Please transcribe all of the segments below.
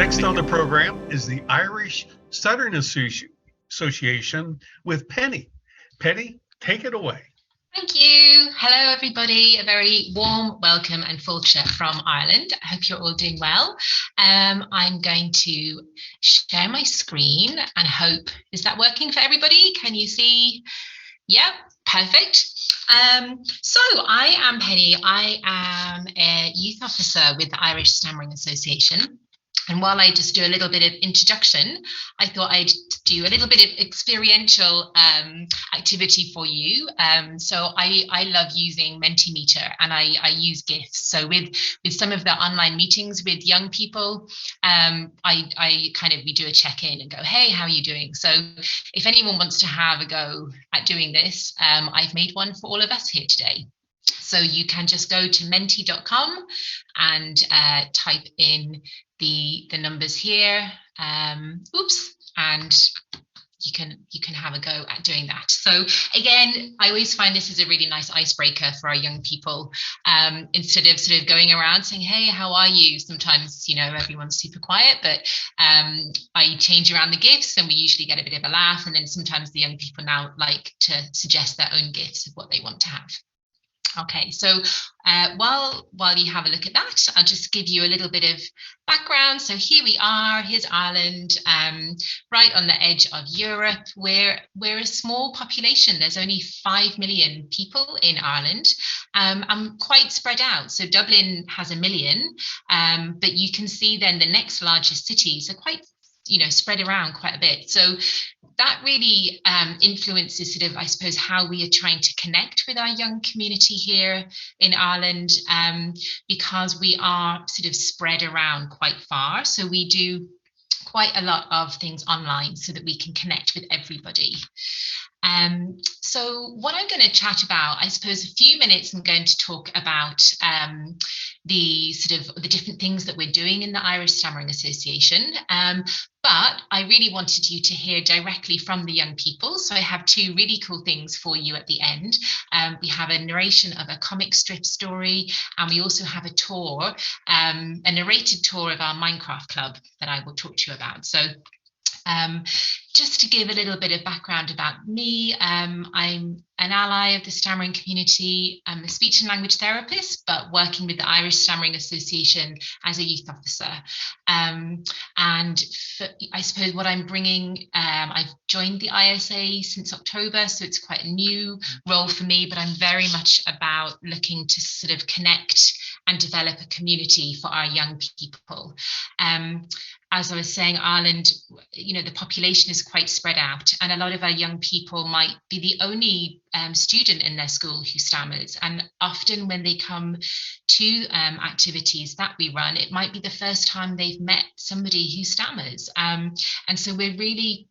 Next on the program is the Irish Stammering Association with Penny. Penny, take it away. Thank you. Hello, everybody. A very warm welcome and fáilte from Ireland. I hope you're all doing well. I'm going to share my screen and hope, is that working for everybody? Can you see? Yeah, perfect. So I am Penny. I am a youth officer with the Irish Stammering Association. And while I just do a little bit of introduction, I thought I'd do a little bit of experiential activity for you. So I love using Mentimeter and I use GIFs. So with some of the online meetings with young people, we do a check-in and go, hey, how are you doing? So if anyone wants to have a go at doing this, I've made one for all of us here today. So you can just go to menti.com and type in the numbers here. And you can have a go at doing that. So again, I always find this is a really nice icebreaker for our young people. Instead of sort of going around saying, hey, how are you? Sometimes, everyone's super quiet, but I change around the GIFs and we usually get a bit of a laugh. And then sometimes the young people now like to suggest their own GIFs of what they want to have. Okay, so while you have a look at that, I'll just give you a little bit of background. So here we are, here's Ireland, right on the edge of Europe. We're a small population. There's only 5 million people in Ireland. I'm quite spread out. So Dublin has 1 million, but you can see then the next largest cities are quite spread around quite a bit. So that really influences sort of, I suppose, how we are trying to connect with our young community here in Ireland, because we are sort of spread around quite far. So we do quite a lot of things online so that we can connect with everybody. So what I'm going to chat about, I suppose, a few minutes, I'm going to talk about the different things that we're doing in the Irish Stammering Association. But I really wanted you to hear directly from the young people. So I have 2 really cool things for you at the end. We have a narration of a comic strip story, and we also have a tour, a narrated tour of our Minecraft club that I will talk to you about. So just to give a little bit of background about me, I'm an ally of the stammering community. I'm a speech and language therapist, but working with the Irish Stammering Association as a youth officer. And I suppose what I'm bringing, I've joined the ISA since October, so it's quite a new role for me, but I'm very much about looking to sort of connect and develop a community for our young people. As I was saying, Ireland, the population is quite spread out, and a lot of our young people might be the only student in their school who stammers. And often when they come to activities that we run, it might be the first time they've met somebody who stammers. And so we're really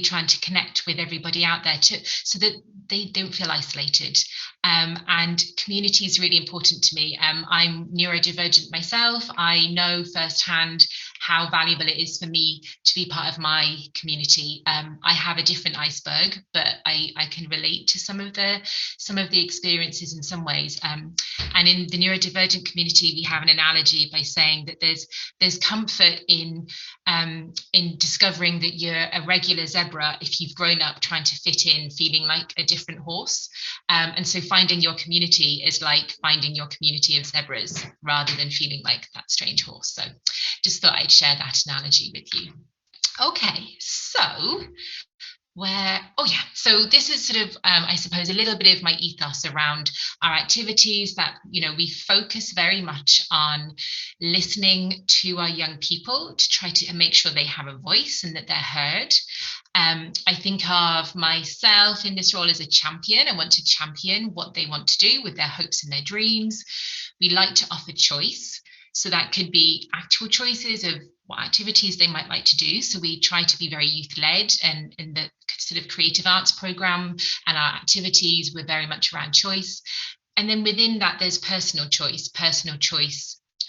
trying to connect with everybody out there so that they don't feel isolated. And community is really important to me. I'm neurodivergent myself. I know firsthand how valuable it is for me to be part of my community. I have a different iceberg, but I can relate to some of the experiences in some ways. And in the neurodivergent community, we have an analogy by saying that there's comfort in discovering that you're a regular zebra if you've grown up trying to fit in, feeling like a different horse. And so finding your community is like finding your community of zebras rather than feeling like that strange horse. So just thought I'd share that analogy with you. Okay, so so this is sort of, I suppose, a little bit of my ethos around our activities that, we focus very much on listening to our young people to try to make sure they have a voice and that they're heard. I think of myself in this role as a champion. I want to champion what they want to do with their hopes and their dreams. We like to offer choice. So that could be actual choices of what activities they might like to do. So we try to be very youth-led, and in the sort of creative arts program and our activities, we're very much around choice. And then within that, there's personal choice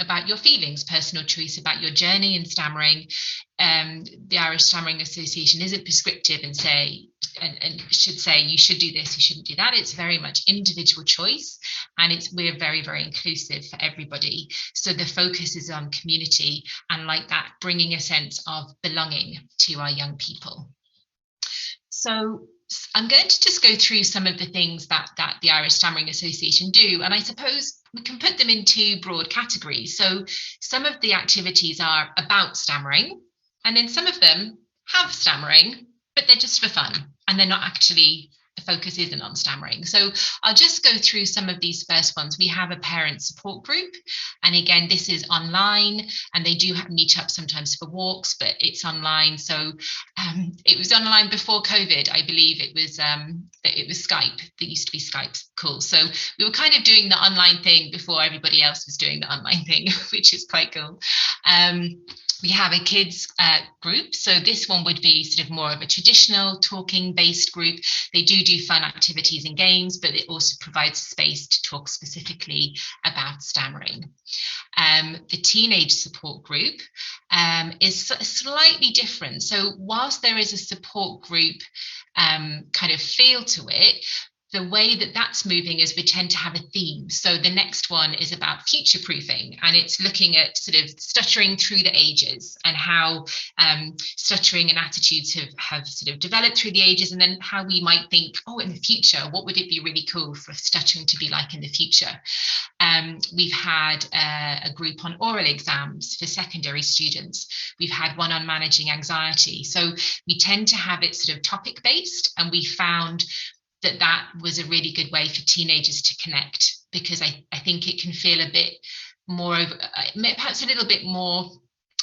about your feelings, personal choice about your journey in stammering. The Irish Stammering Association isn't prescriptive and should say you should do this, you shouldn't do that. It's very much individual choice, and we're very, very inclusive for everybody. So the focus is on community and like that, bringing a sense of belonging to our young people. So I'm going to just go through some of the things that the Irish Stammering Association do, and I suppose we can put them in two broad categories. So some of the activities are about stammering, and then some of them have stammering, but they're just for fun, and they're not actually, the focus isn't on stammering. So I'll just go through some of these first ones. We have a parent support group, and again, this is online, and they do have meetups sometimes for walks, but it's online. So it was online before COVID, I believe. It was Skype. There used to be Skype calls. So we were kind of doing the online thing before everybody else was doing the online thing, which is quite cool. We have a kids group. So this one would be sort of more of a traditional talking based group. They do fun activities and games, but it also provides space to talk specifically about stammering. The teenage support group is slightly different. So whilst there is a support group kind of feel to it, the way that that's moving is we tend to have a theme. So the next one is about future proofing, and it's looking at sort of stuttering through the ages and how stuttering and attitudes have sort of developed through the ages, and then how we might think, oh, in the future, what would it be really cool for stuttering to be like in the future? We've had a group on oral exams for secondary students. We've had one on managing anxiety. So we tend to have it sort of topic based, and we found that was a really good way for teenagers to connect, because I think it can feel a bit more, perhaps a little bit more,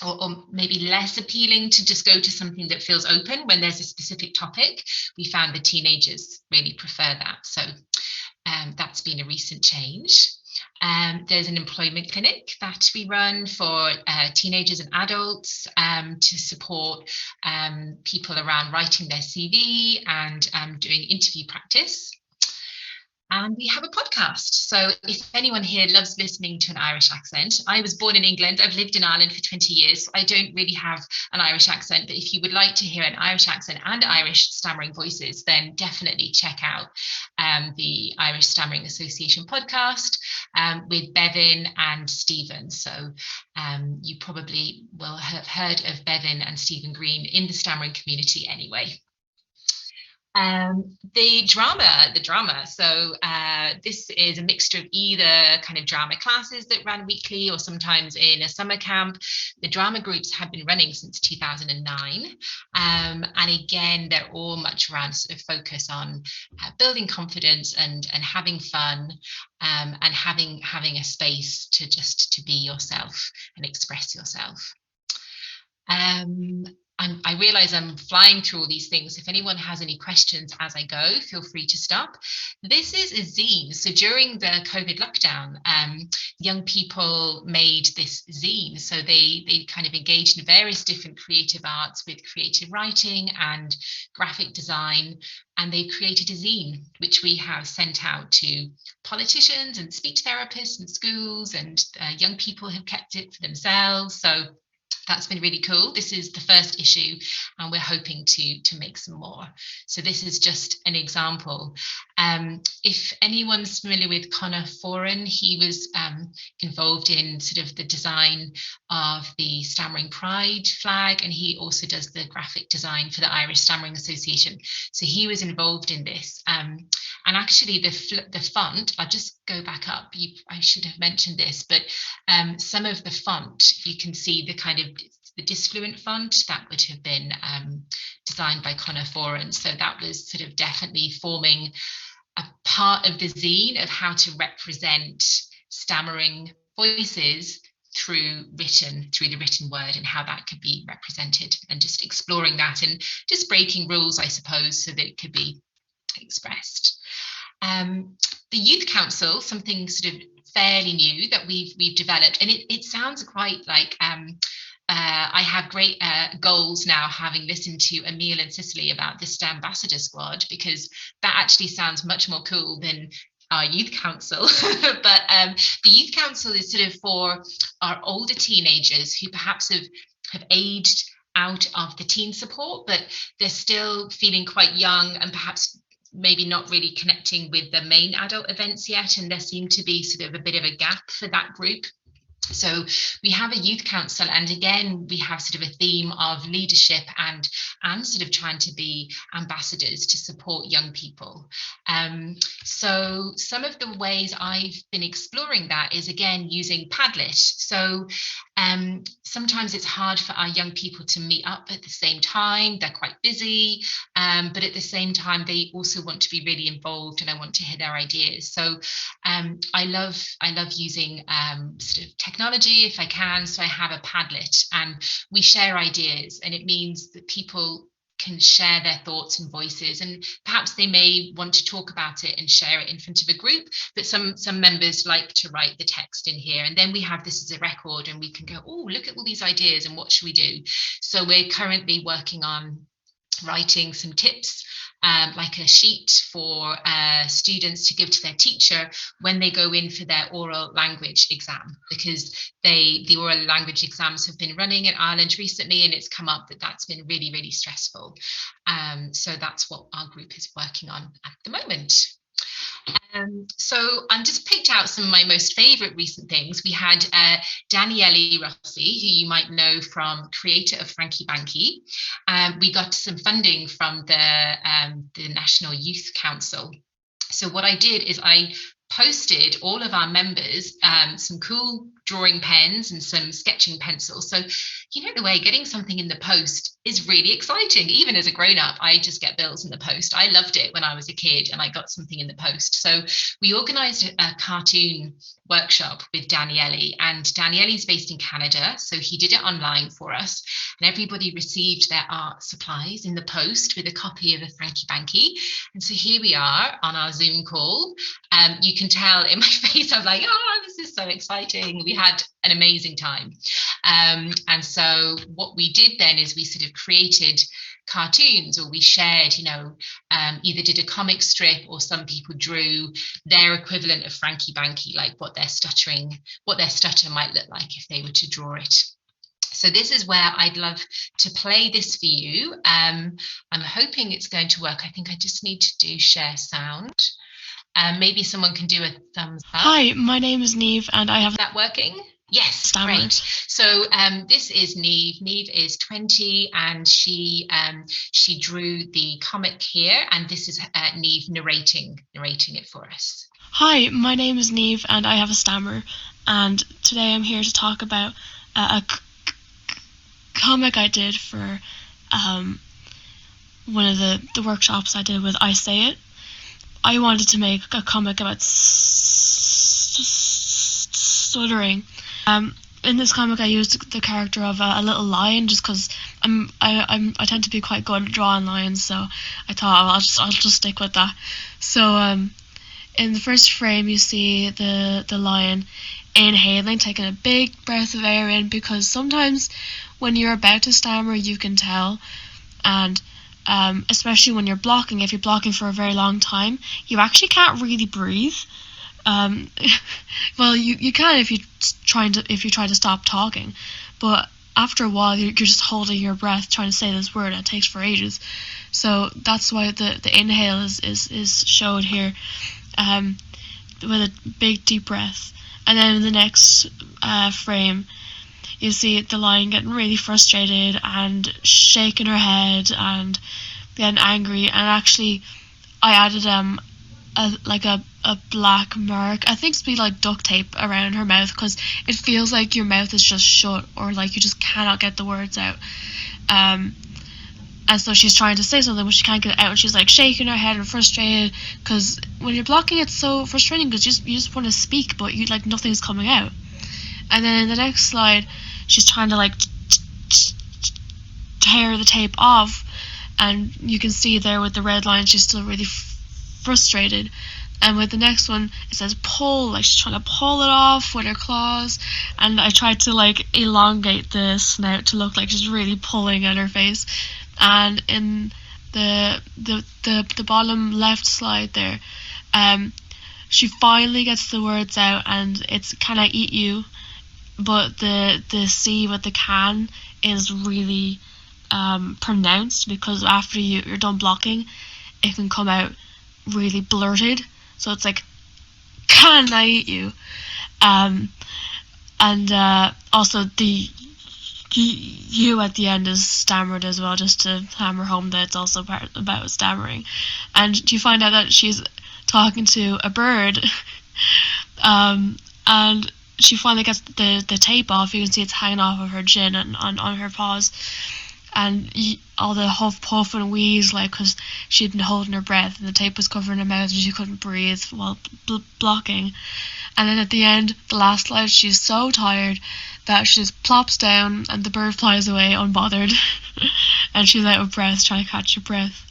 or maybe less appealing to just go to something that feels open when there's a specific topic. We found the teenagers really prefer that. So that's been a recent change. There's an employment clinic that we run for teenagers and adults to support people around writing their CV and doing interview practice. And we have a podcast. So if anyone here loves listening to an Irish accent, I was born in England. I've lived in Ireland for 20 years. So I don't really have an Irish accent. But if you would like to hear an Irish accent and Irish stammering voices, then definitely check out the Irish Stammering Association podcast with Bevan and Stephen. So you probably will have heard of Bevan and Stephen Green in the stammering community anyway. The drama. So this is a mixture of either kind of drama classes that ran weekly or sometimes in a summer camp. The drama groups have been running since 2009. And again, they're all much around sort of focus on building confidence and having fun and having a space to be yourself and express yourself. I realize I'm flying through all these things. If anyone has any questions as I go, feel free to stop. This is a zine. So during the COVID lockdown, young people made this zine. So they kind of engaged in various different creative arts with creative writing and graphic design. And they created a zine, which we have sent out to politicians and speech therapists and schools, and young people have kept it for themselves. So that's been really cool. This is the first issue, and we're hoping to make some more. So this is just an example. If anyone's familiar with Conor Foran, he was involved in sort of the design of the Stammering Pride flag, and he also does the graphic design for the Irish Stammering Association. So he was involved in this. And actually the font, I'll just go back up. I should have mentioned this, but some of the font, you can see the kind of the disfluent font that would have been designed by Conor Foran. So that was sort of definitely forming a part of the zine of how to represent stammering voices through the written word and how that could be represented, and just exploring that and just breaking rules, I suppose, so that it could be expressed. The Youth Council, something sort of fairly new that we've developed, and it sounds quite like I have great goals now, having listened to Emil and Cicely about the STEM Ambassador Squad, because that actually sounds much more cool than our youth council, but the youth council is sort of for our older teenagers who perhaps have aged out of the teen support, but they're still feeling quite young and perhaps maybe not really connecting with the main adult events yet, and there seemed to be sort of a bit of a gap for that group. So we have a youth council, and again we have sort of a theme of leadership and sort of trying to be ambassadors to support young people. So some of the ways I've been exploring that is again using Padlet. So sometimes it's hard for our young people to meet up at the same time. They're quite busy, but at the same time they also want to be really involved, and I want to hear their ideas. So I love using sort of technology if I can. So I have a Padlet, and we share ideas, and it means that people can share their thoughts and voices, and perhaps they may want to talk about it and share it in front of a group, but some members like to write the text in here, and then we have this as a record, and we can go, oh, look at all these ideas, and what should we do? So we're currently working on writing some tips, like a sheet for students to give to their teacher when they go in for their oral language exam, because the oral language exams have been running in Ireland recently, and it's come up that that's been really, really stressful. So that's what our group is working on at the moment. So I've just picked out some of my most favourite recent things. We had Daniele Rossi, who you might know from creator of Frankie Banky. We got some funding from the National Youth Council. So what I did is I posted all of our members some cool drawing pens and some sketching pencils. So you know the way getting something in the post is really exciting. Even as a grown-up, I just get bills in the post. I loved it when I was a kid and I got something in the post. So we organised a cartoon workshop with Daniele, and Daniele's based in Canada, so he did it online for us, and everybody received their art supplies in the post with a copy of a Frankie Banky. And so here we are on our Zoom call. You can tell in my face I'm like, oh, this is so exciting. We had an amazing time. And so what we did then is we sort of created cartoons, or we shared, either did a comic strip, or some people drew their equivalent of Frankie Banky, like what their stutter might look like if they were to draw it. So this is where I'd love to play this for you. I'm hoping it's going to work. I think I just need to do share sound. Maybe someone can do a thumbs up. Hi, my name is Neve, and I have... Is that working? Yes, Stammer. Great. So this is Neve. Neve is 20, and she drew the comic here, and this is Neve narrating it for us. Hi, my name is Neve, and I have a stammer, and today I'm here to talk about a comic I did for one of the workshops I did with I Say It. I wanted to make a comic about stuttering. In this comic, I used the character of a little lion, just because I tend to be quite good at drawing lions, so I thought I'll just stick with that. So in the first frame, you see the lion inhaling, taking a big breath of air in, because sometimes when you're about to stammer, you can tell, and especially when you're blocking, if you're blocking for a very long time, you actually can't really breathe. Well, you can if you try to stop talking, but after a while you're just holding your breath trying to say this word, and it takes for ages. So that's why the inhale is showed here, with a big deep breath. And then in the next frame, you see the lion getting really frustrated and shaking her head and getting angry. And actually, I added a black mark, I think it's be like duct tape around her mouth, because it feels like your mouth is just shut, or like you just cannot get the words out. And so she's trying to say something, but she can't get it out, and she's like shaking her head and frustrated, because when you're blocking, it's so frustrating, because you just want to speak, but you like nothing's coming out. And then in the next slide, she's trying to like tear the tape off, and you can see there with the red line, she's still really frustrated. And with the next one, it says pull, like she's trying to pull it off with her claws, and I tried to like elongate the snout to look like she's really pulling at her face. And in the bottom left slide there, she finally gets the words out, and it's "can I eat you?" But the C with the "can" is really pronounced, because after you're done blocking, it can come out really blurted. So it's like, "Can I eat you?" And also the U at the end is stammered as well, just to hammer home that it's also about stammering. And you find out that she's talking to a bird, and she finally gets the tape off. You can see it's hanging off of her chin and on her paws, and all the huff, puff, and wheeze, like, because she'd been holding her breath and the tape was covering her mouth and she couldn't breathe while blocking. And then at the end, the last slide, she's so tired that she just plops down and the bird flies away unbothered, and she's out of breath trying to catch her breath.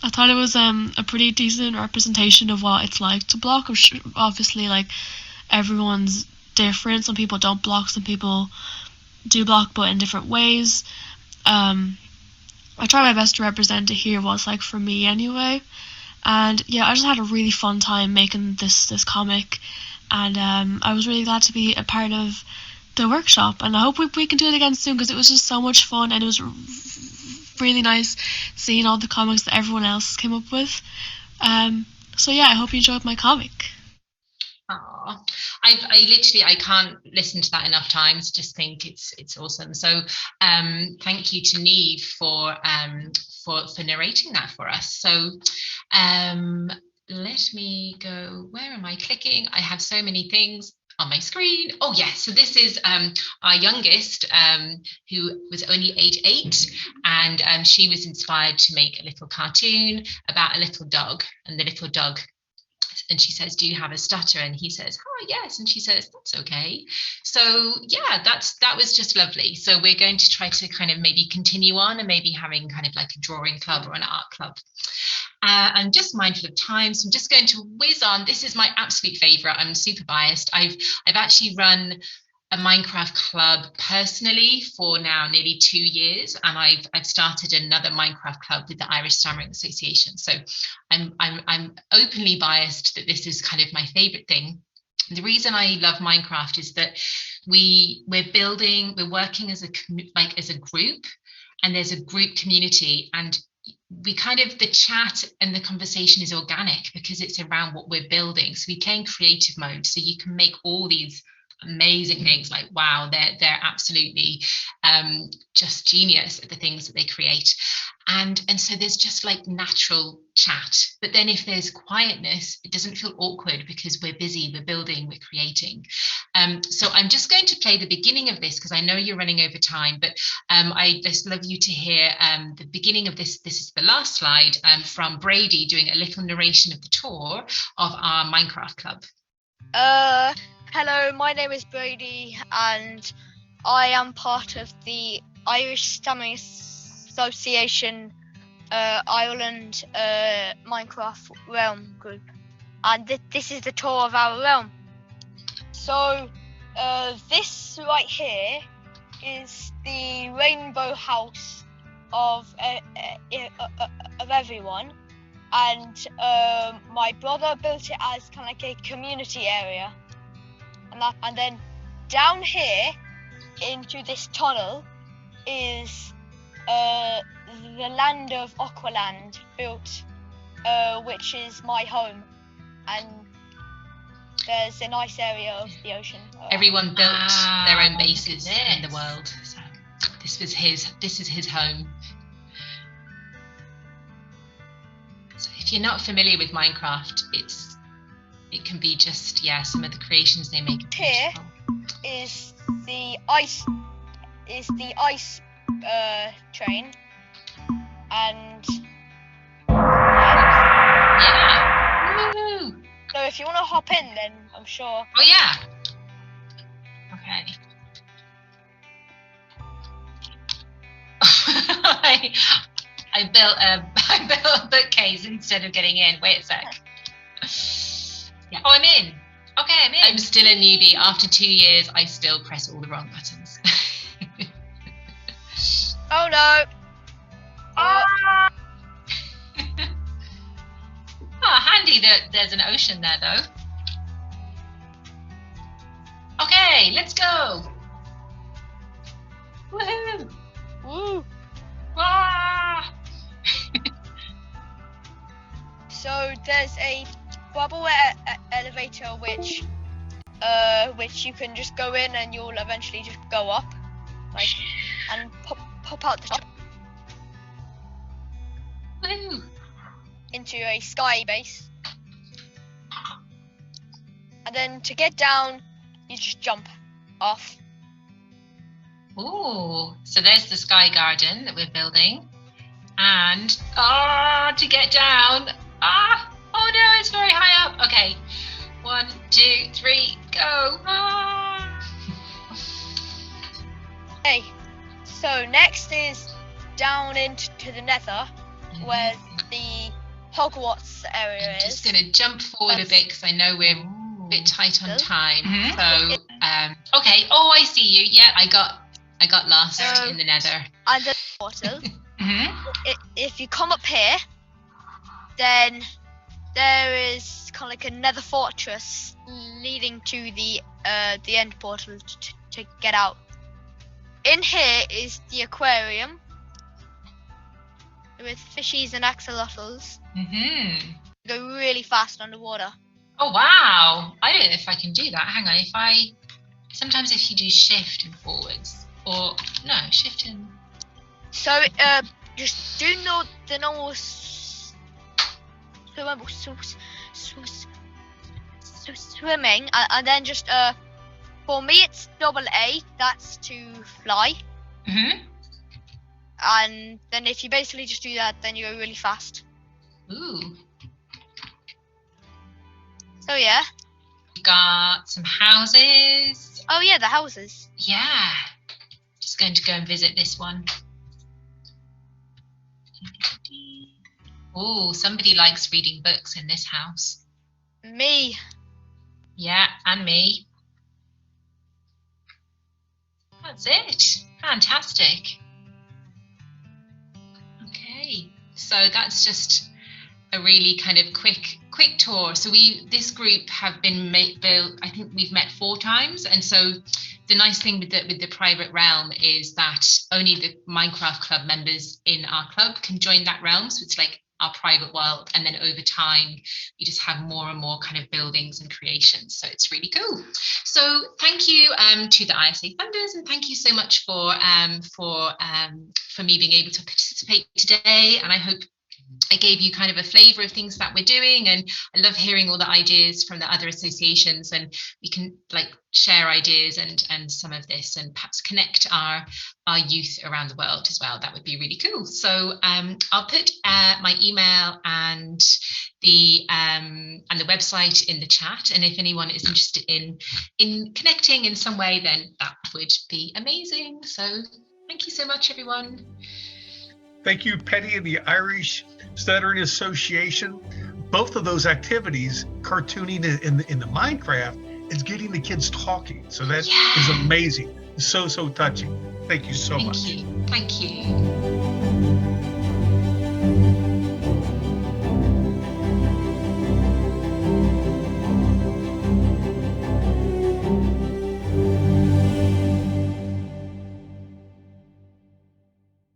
I thought it was a pretty decent representation of what it's like to block. Obviously, like, everyone's different. Some people don't block, some people do block, but in different ways. I try my best to represent it here, what it's like for me anyway. And yeah, I just had a really fun time making this comic, and I was really glad to be a part of the workshop, and I hope we can do it again soon, because it was just so much fun, and it was really nice seeing all the comics that everyone else came up with. So yeah, I hope you enjoyed my comic. Aww. I can't listen to that enough times. Just think it's awesome. So thank you to Neve for narrating that for us. So let me go. Where am I clicking? I have so many things on my screen. Oh yes, so this is our youngest, who was only age 8, and she was inspired to make a little cartoon about a little dog, and the little dog, and she says, "Do you have a stutter?" And he says, "Oh yes," and she says, "That's okay." So yeah, that was just lovely. So we're going to try to kind of maybe continue on, and maybe having kind of like a drawing club or an art club. I'm just mindful of time, so I'm just going to whiz on. This is my absolute favorite. I'm super biased. I've actually run a Minecraft club personally for now nearly 2 years, and I've started another Minecraft club with the Irish Stammering Association. So I'm openly biased that this is kind of my favorite thing. The reason I love Minecraft is that we're working as a group, and there's a group community, and we kind of, the chat and the conversation is organic because it's around what we're building. So we play in creative mode, so you can make all these amazing things. Like, wow, they're absolutely just genius at the things that they create, and so there's just like natural chat. But then if there's quietness, it doesn't feel awkward because we're busy, we're building, we're creating. So I'm just going to play the beginning of this because I know you're running over time, but I just love you to hear the beginning of this. This is the last slide from Brady doing a little narration of the tour of our Minecraft club. Hello, my name is Brady, and I am part of the Irish Stammering Association Ireland Minecraft realm group, and this is the tour of our realm. So this right here is the rainbow house of everyone, and my brother built it as kind of like a community area. And then down here into this tunnel is the land of Aqualand built, which is my home, and there's a nice area of the ocean. Everyone built their own bases in the world. So this is his home. So if you're not familiar with Minecraft, it can be just, some of the creations they make. Here is the ice train, and Woo! So if you want to hop in, then I'm sure. Oh yeah. Okay. I built a bookcase instead of getting in. Wait a sec. Yeah. Oh, I'm in. Okay, I'm in. I'm still a newbie. After 2 years, I still press all the wrong buttons. Oh no. Handy that there's an ocean there though. Okay, let's go. Woohoo! Woo! Ah! So there's a bubble elevator which you can just go in and you'll eventually just go up, like, and pop out the top Woo! into a sky base. And then to get down, you just jump off. Ooh, so there's the sky garden that we're building. And, to get down. Oh no, it's very high up. Okay, 1, 2, 3, go. Okay, so next is down into the nether, where the Hogwarts area is. Just going to jump forward a bit because I know we're a bit tight on time. Mhm. So, okay. Oh, I see you. Yeah, I got lost in the nether. And the portal. Mm-hmm. If you come up here, then there is kind of like a nether fortress leading to the end portal to get out. In here is the aquarium with fishies and axolotls. Mm-hmm. Go really fast underwater. Oh wow! I don't know if I can do that. Hang on. Sometimes if you do shift and forwards, or no, shift and. So just do the normal swimming, and then just for me it's double A. That's to fly. Mm-hmm. And then if you basically just do that, then you go really fast. Ooh. So yeah. We got some houses. Oh yeah, the houses. Yeah. Just going to go and visit this one. Oh, somebody likes reading books in this house. Me. Yeah, and me. That's it. Fantastic. Okay, so that's just a really kind of quick tour. So this group have been built. I think we've met 4 times, and so the nice thing with the private realm is that only the Minecraft club members in our club can join that realm. So it's like our private world, and then over time we just have more and more kind of buildings and creations, so it's really cool. So thank you to the ISA funders, and thank you so much for me being able to participate today, and I hope I gave you kind of a flavour of things that we're doing, and I love hearing all the ideas from the other associations, and we can like share ideas and some of this, and perhaps connect our youth around the world as well. That would be really cool. So I'll put my email and the website in the chat, and if anyone is interested in connecting in some way, then that would be amazing. So thank you so much, everyone. Thank you, Penny, and the Irish Stammering Association. Both of those activities, cartooning in the Minecraft, is getting the kids talking. So that is amazing. So touching. Thank you so much. Thank you.